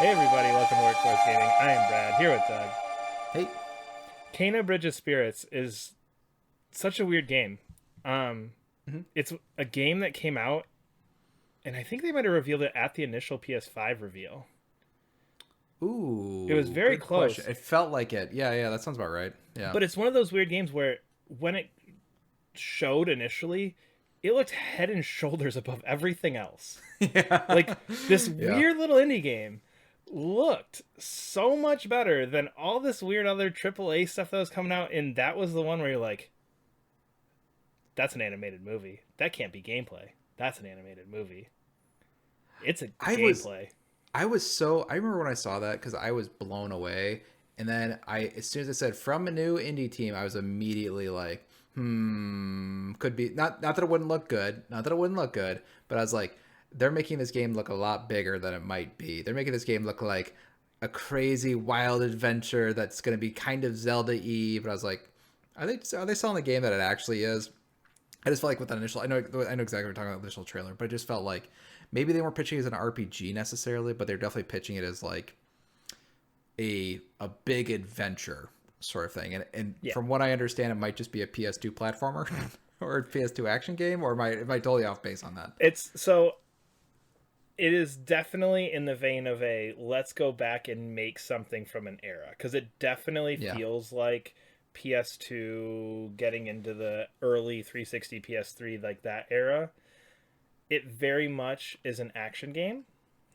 Hey everybody, welcome to Workforce Gaming. I am Brad, here with Doug. Hey. Kena Bridge of Spirits is such a weird game. Um, Hmm. it's a game that came out, and I think they might have revealed it at the initial PS5 reveal. It was Ooh, very good question. close, It felt like it. Yeah, that sounds about right. Yeah. but it's one of those weird games where when it showed initially, it looked head and shoulders above everything else. Yeah. Like this Yeah. weird little indie game looked so much better than all this weird other AAA stuff that was coming out, and that was the one where you're like, that's an animated movie. That can't be gameplay. That's an animated movie. It's a I was gameplay. I remember when I saw that because I was blown away. And then as soon as it said from a new indie team, I was immediately like, could be not that it wouldn't look good, not that it wouldn't look good, but I was like, they're making this game look a lot bigger than it might be. They're making this game look like a crazy wild adventure that's going to be kind of Zelda-y. But I was like, are they selling the game that it actually is? I just felt like with that initial, I know exactly what you're talking about, the initial trailer, but I just felt like maybe they weren't pitching it as an RPG necessarily, but they're definitely pitching it as like a big adventure sort of thing. And Yeah. from what I understand, it might just be a PS2 platformer or a PS2 action game, or am I totally off base on that? It's so it is definitely in the vein of a let's go back and make something from an era because it definitely Yeah. feels like PS2 getting into the early 360 PS3 like that era. It very much is an action game.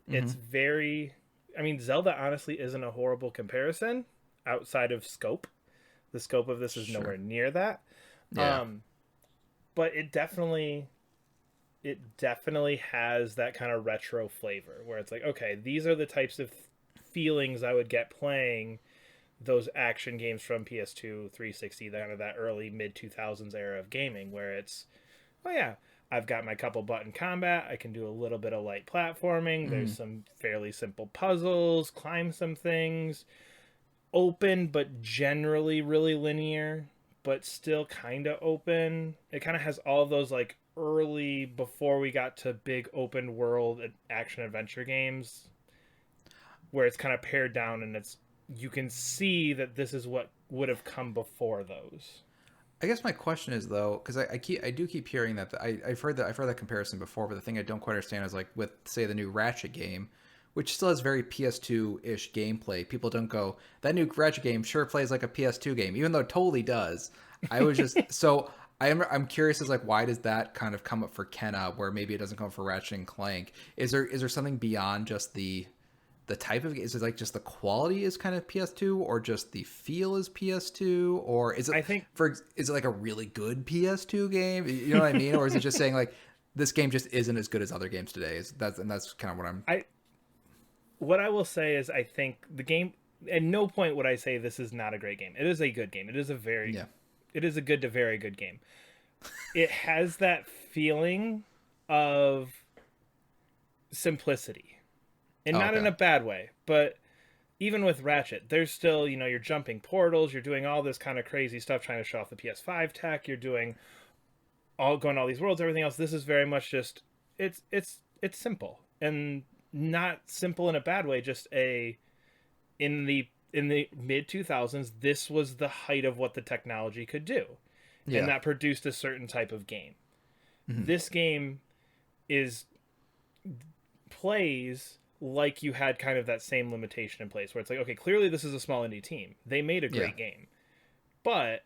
It's Mm-hmm. very I mean Zelda honestly isn't a horrible comparison outside of scope. The scope of this is nowhere Sure. near that. Yeah. Um but it definitely has that kind of retro flavor where it's like, okay, these are the types of feelings I would get playing those action games from PS2, 360, kind of that early mid 2000s era of gaming where it's, oh yeah, I've got my couple button combat, I can do a little bit of light platforming, there's Mm. some fairly simple puzzles, climb some things, open but generally really linear, but still kind of open. It kind of has all of those like early before we got to big open world action adventure games where it's kind of pared down and it's you can see that this is what would have come before those. I guess my question is though, because I do keep hearing that I've heard that comparison before, but the thing I don't quite understand is like with say the new Ratchet game, which still has very PS2 ish gameplay. People don't go that new Ratchet game sure plays like a PS2 game, even though it totally does. I was just so I'm curious as like why does that kind of come up for Kenna where maybe it doesn't come up for Ratchet and Clank? Is there something beyond just the type of is it like just the quality is kind of PS2 or just the feel is PS2 or I think is it like a really good PS2 game? You know what I mean? Or is it just saying like this game just isn't as good as other games today? That's kind of what I'm. I what I will say is I think the game at no point would I say this is not a great game. It is a good game. Yeah. It is a good to very good game. It has that feeling of simplicity and Oh, not in okay. a bad way, but even with Ratchet, there's still, you're jumping portals, you're doing all this kind of crazy stuff trying to show off the PS5 tech, you're doing all going all these worlds, everything else. This is very much just it's simple and not simple in a bad way, just a in the mid 2000s this was the height of what the technology could do and Yeah. that produced a certain type of game. Hmm. This game is plays like you had kind of that same limitation in place where it's like, okay, clearly this is a small indie team. They made a Yeah. great game, but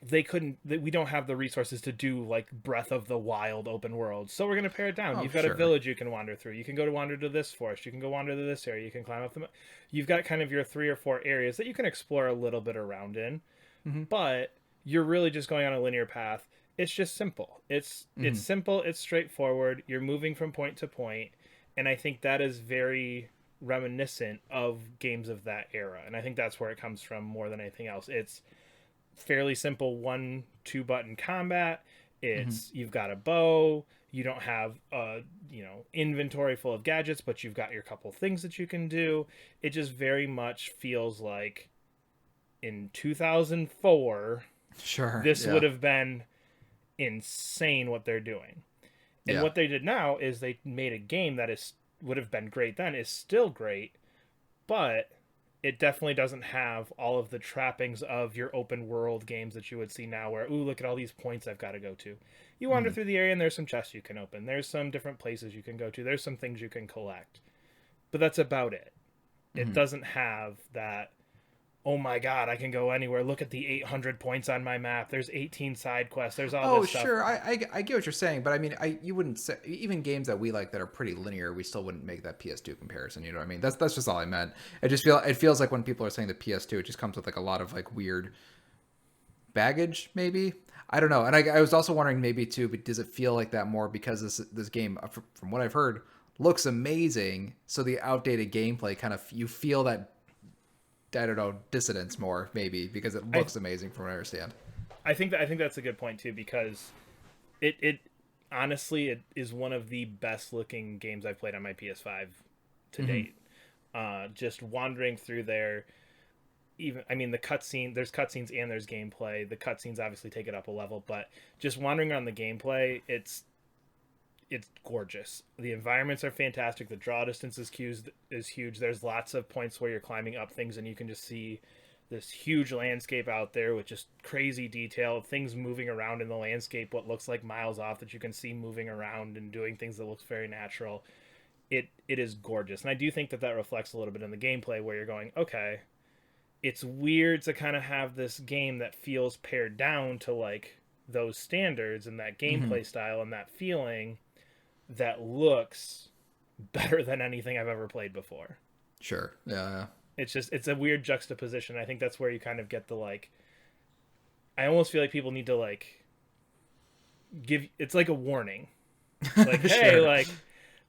they couldn't. We don't have the resources to do like Breath of the Wild open world, so we're gonna pare it down. Oh, You've got a sure. village you can wander through. You can go to wander to this forest. You can go wander to this area. You can climb up the. You've got kind of your 3 or 4 areas that you can explore a little bit around in, Hmm. but you're really just going on a linear path. It's just simple. It's Hmm. simple. It's straightforward. You're moving from point to point, and I think that is very reminiscent of games of that era. And I think that's where it comes from more than anything else. It's fairly simple 1 2 button combat. Hmm. It's you've got a bow. You don't have a inventory full of gadgets, but you've got your couple things that you can do. It just very much feels like in 2004 Sure. this would Yeah. have been insane what they're doing. And Yeah. what they did now is they made a game that is would have been great then is still great, but it definitely doesn't have all of the trappings of your open world games that you would see now where, ooh, look at all these points I've got to go to. You wander Mhm. through the area and there's some chests you can open. There's some different places you can go to. There's some things you can collect. But that's about it. It Mhm. doesn't have that, oh my god, I can go anywhere. Look at the 800 points on my map. There's 18 side quests. There's all Oh, this stuff. sure. I get what you're saying, but I mean, you wouldn't say even games that we like that are pretty linear. We still wouldn't make that PS2 comparison. You know what I mean? That's just all I meant. It feels like when people are saying the PS2, it just comes with like a lot of like weird baggage, maybe. I don't know. And I was also wondering maybe too, but does it feel like that more because this game, from what I've heard, looks amazing. So the outdated gameplay kind of you feel that I don't know dissonance more maybe because it I looks amazing from what I understand. I think that's a good point too because it honestly it is one of the best looking games I've played on my PS5 to Hmm. date. Just wandering through there, even I mean the cutscene. There's cutscenes and there's gameplay. The cutscenes obviously take it up a level, but just wandering around the gameplay, it's gorgeous. The environments are fantastic. The draw distance is huge. There's lots of points where you're climbing up things and you can just see this huge landscape out there with just crazy detail, things moving around in the landscape, what looks like miles off that you can see moving around and doing things that looks very natural. It is gorgeous. And I do think that that reflects a little bit in the gameplay where you're going, okay, it's weird to kind of have this game that feels pared down to like those standards and that Hmm. gameplay style and that feeling that looks better than anything I've ever played before. Sure. Yeah. It's a weird juxtaposition. I think that's where you kind of get the like I almost feel like people need to like give it's like a warning. Like, hey, Sure. like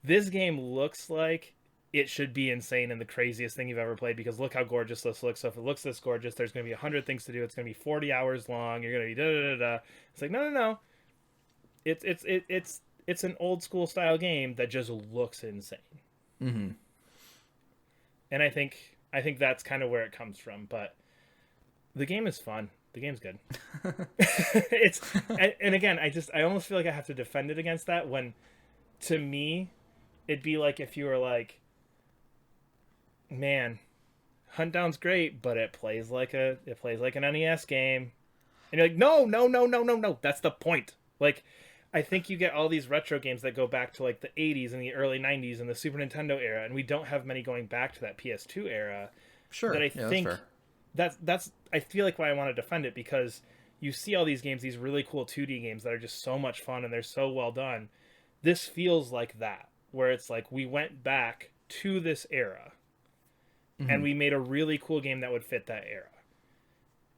this game looks like it should be insane and the craziest thing you've ever played because look how gorgeous this looks. So if it looks this gorgeous, there's going to be 100 things to do. It's going to be 40 hours long. You're going to be da da da da. It's like no. It's an old school style game that just looks insane. Hmm. And I think that's kind of where it comes from. But the game is fun. The game's good. it's and again, I almost feel like I have to defend it against that when to me it'd be like if you were like, man, Huntdown's great, but it plays like an NES game. And you're like, no. That's the point. Like, I think you get all these retro games that go back to like the 80s and the early 90s and the Super Nintendo era, and we don't have many going back to that PS2 era. That Sure. I Yeah, that's think fair. that's I feel like why I want to defend it because you see all these games, these really cool 2D games that are just so much fun and they're so well done. This feels like that, where it's like we went back to this era and Hmm. we made a really cool game that would fit that era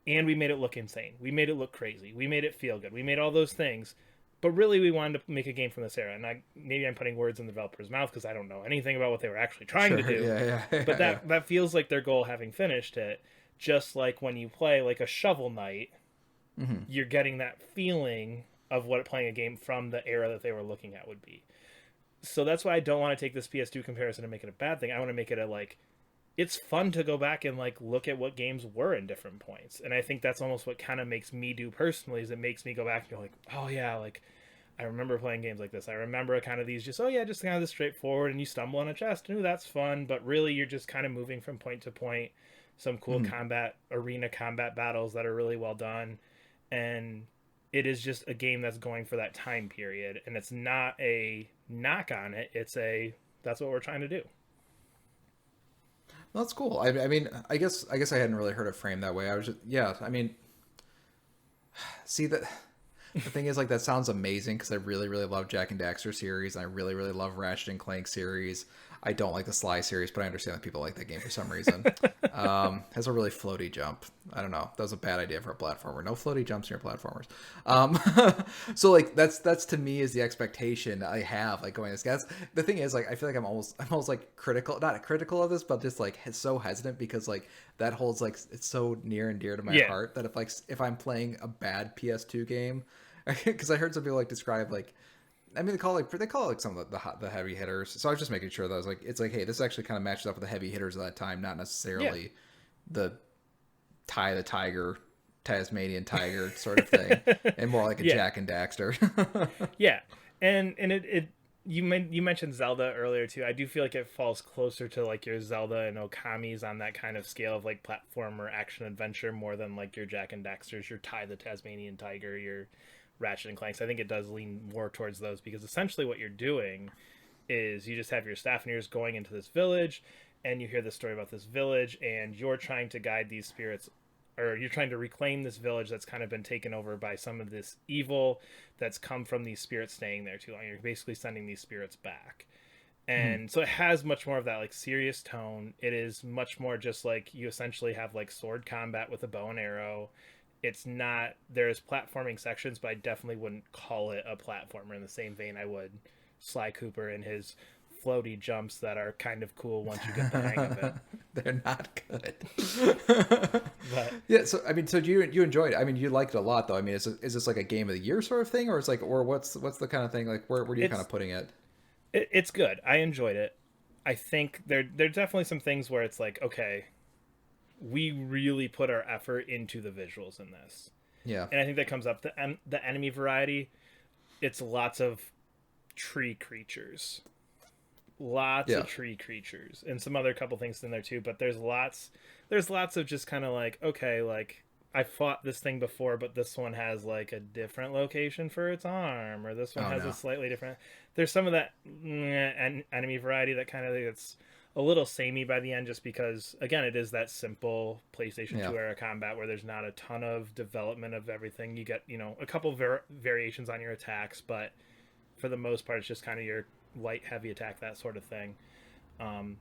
and we made it look insane. We made it look crazy. We made it feel good. We made all those things. But really, we wanted to make a game from this era. And maybe I'm putting words in the developer's mouth because I don't know anything about what they were actually trying to Sure. do. Yeah. Yeah. But Yeah. that feels like their goal having finished it. Just like when you play like a Shovel Knight, Hmm. you're getting that feeling of what playing a game from the era that they were looking at would be. So that's why I don't want to take this PS2 comparison and make it a bad thing. I want to make it a like it's fun to go back and like look at what games were in different points. And I think that's almost what kind of makes me do personally is it makes me go back and go like, oh yeah, like I remember playing games like this. I remember kind of these just oh yeah, just kind of this straightforward and you stumble on a chest. Ooh, that's fun. But really you're just kind of moving from point to point. Some cool Hmm. arena combat battles that are really well done. And it is just a game that's going for that time period. And it's not a knock on it. It's a that's what we're trying to do. That's cool. I mean, I guess I hadn't really heard it framed that way. I was just, yeah. I mean, see that the thing is like that sounds amazing because I really really love Jack and Daxter series and I really really love Ratchet and Clank series. I don't like the Sly series, but I understand that people like that game for some reason. Has a really floaty jump. I don't know. That was a bad idea for a platformer. No floaty jumps in your platformers. Um, so like that's to me is the expectation I have like going this. That's the thing is like I feel like I'm almost like critical, not critical of this, but just like so hesitant because like that holds like it's so near and dear to my Yeah. heart that if I'm playing a bad PS2 game, because I heard some people like describe like I mean, they call it like some of the heavy hitters. So I was just making sure that I was like, it's like, hey, this actually kind of matches up with the heavy hitters of that time, not Yeah. necessarily the Ty the Tiger, Tasmanian Tiger sort of thing, and more like a Yeah. Jack and Daxter. Yeah. And it you mentioned Zelda earlier too. I do feel like it falls closer to like your Zelda and Okami's on that kind of scale of like platformer action adventure more than like your Jack and Daxter's, your Ty the Tasmanian Tiger, your Ratchet and Clanks. I think it does lean more towards those because essentially what you're doing is you just have your staff and you're just going into this village and you hear the story about this village and you're trying to guide these spirits, or you're trying to reclaim this village that's kind of been taken over by some of this evil that's come from these spirits staying there too long. You're basically sending these spirits back. And so it has much more of that like serious tone. It is much more just like you essentially have like sword combat with a bow and arrow. It's not, there's platforming sections, but I definitely wouldn't call it a platformer in the same vein I would Sly Cooper and his floaty jumps that are kind of cool once you get the hang of it. They're not good. But Yeah, so I mean, so you enjoyed it? I mean, you liked it a lot, though. I mean, is this like a game of the year sort of thing, or it's like, or what's the kind of thing like? Where are you kind it's of putting it? it's good. I enjoyed it. I think there's definitely some things where it's like, okay, we really put our effort into the visuals in this, Yeah, and I think that comes up the enemy variety. It's lots of tree creatures, lots yeah, of tree creatures, and some other couple things in there too. But there's lots of just kind of like, okay, like I fought this thing before, but this one has like a different location for its arm, or this one oh has a no, slightly different. There's some of that enemy variety that kind of gets a little samey by the end, just because again, it is that simple PlayStation yeah, 2 era combat where there's not a ton of development of everything. You get a couple variations on your attacks, but for the most part, it's just kind of your light, heavy attack, that sort of thing. Um,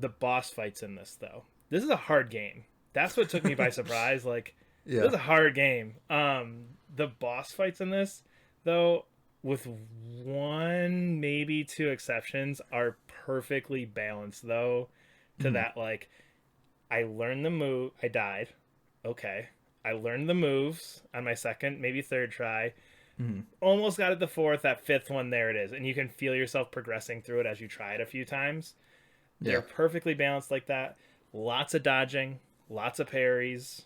the boss fights in this, though, this is a hard game. That's what took me by surprise. Like, this yeah, is a hard game. The boss fights in this, though, with one maybe two exceptions, are perfectly balanced. Though, to mm, that, like, I learned the move. I died. Okay. I learned the moves on my second, maybe third try. mm, Almost got it the fourth. That fifth one, there it is, and you can feel yourself progressing through it as you try it a few times. yeah, They're perfectly balanced like that. Lots of dodging, lots of parries,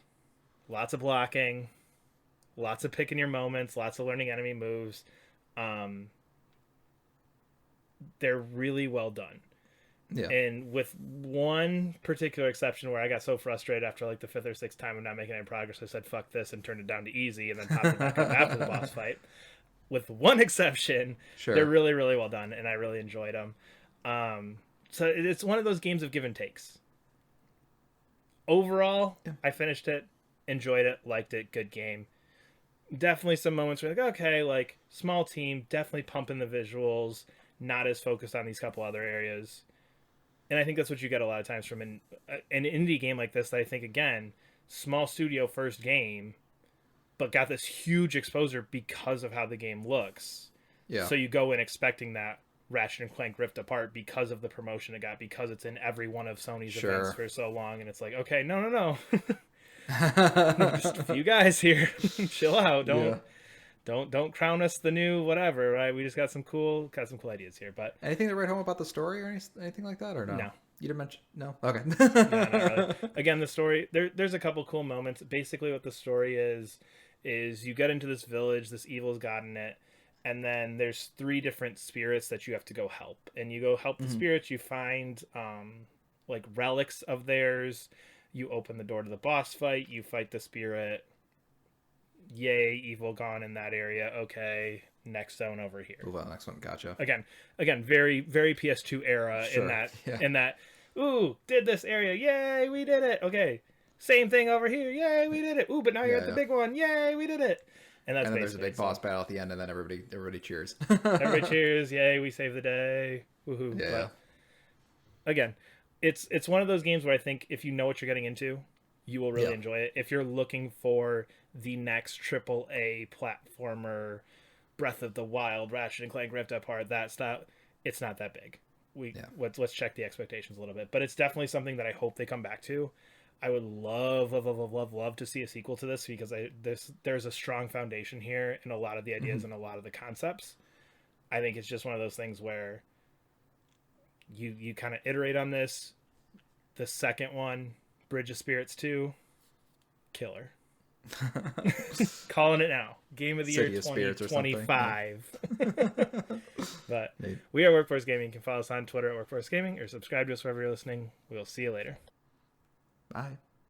lots of blocking, lots of picking your moments, lots of learning enemy moves. Um, they're really well done. yeah. And with one particular exception where I got so frustrated after like the fifth or sixth time of not making any progress, I said fuck this and turned it down to easy and then popped it back up after the boss fight. With one exception, they're Sure. really, really well done, and I really enjoyed them. So it's one of those games of give and takes. Overall, Yeah. I finished it, enjoyed it, liked it, good game. Definitely some moments where like, okay, like small team, definitely pumping the visuals, not as focused on these couple other areas. And I think that's what you get a lot of times from an indie game like this. That I think again, small studio first game, but got this huge exposure because of how the game looks. Yeah. So you go in expecting that Ratchet and Clank Rift Apart because of the promotion it got, because it's in every one of Sony's events Sure. for so long, and it's like, okay, no, just a few guys here, chill out. Yeah. Don't crown us the new whatever, right? We just got some cool ideas here, but Anything to write home about the story or anything like that, or no? no, You didn't mention. No. Okay. no, not really. Again, the story there's a couple cool moments. Basically, what the story is you get into this village, this evil's gotten it, and then there's three different spirits that you have to go help, and you go help the Mhm. spirits. You find like relics of theirs. You open the door to the boss fight. You fight the spirit. Yay, evil gone in that area. Okay, next zone over here. Move on. Next one. Gotcha. Again, very very PS2 era in Sure. that Yeah. in that. Ooh, did this area? Yay, we did it. Okay, same thing over here. Yay, we did it. Ooh, but now you're Yeah. at the Yeah. big one. Yay, we did it. And that's And then there's a basically big boss battle at the end, and then everybody cheers. everybody cheers. Yay, we saved the day. Woohoo! Yeah. Yeah. But again, it's one of those games where I think if you know what you're getting into, you will really Yeah. enjoy it. If you're looking for the next triple A platformer, Breath of the Wild, Ratchet and Clank Rift Apart, that stuff, it's not that big. Yeah. Let's check the expectations a little bit, but it's definitely something that I hope they come back to. I would love to see a sequel to this because there's a strong foundation here in a lot of the ideas and a lot of the concepts. I think it's just one of those things where you kind of iterate on this. The second one, Bridge of Spirits 2, killer. Calling it now. Game of the City year of Spirits or something. 2025. But Maybe. we are Workforce Gaming. You can follow us on Twitter at Workforce Gaming or subscribe to us wherever you're listening. We'll see you later. Bye.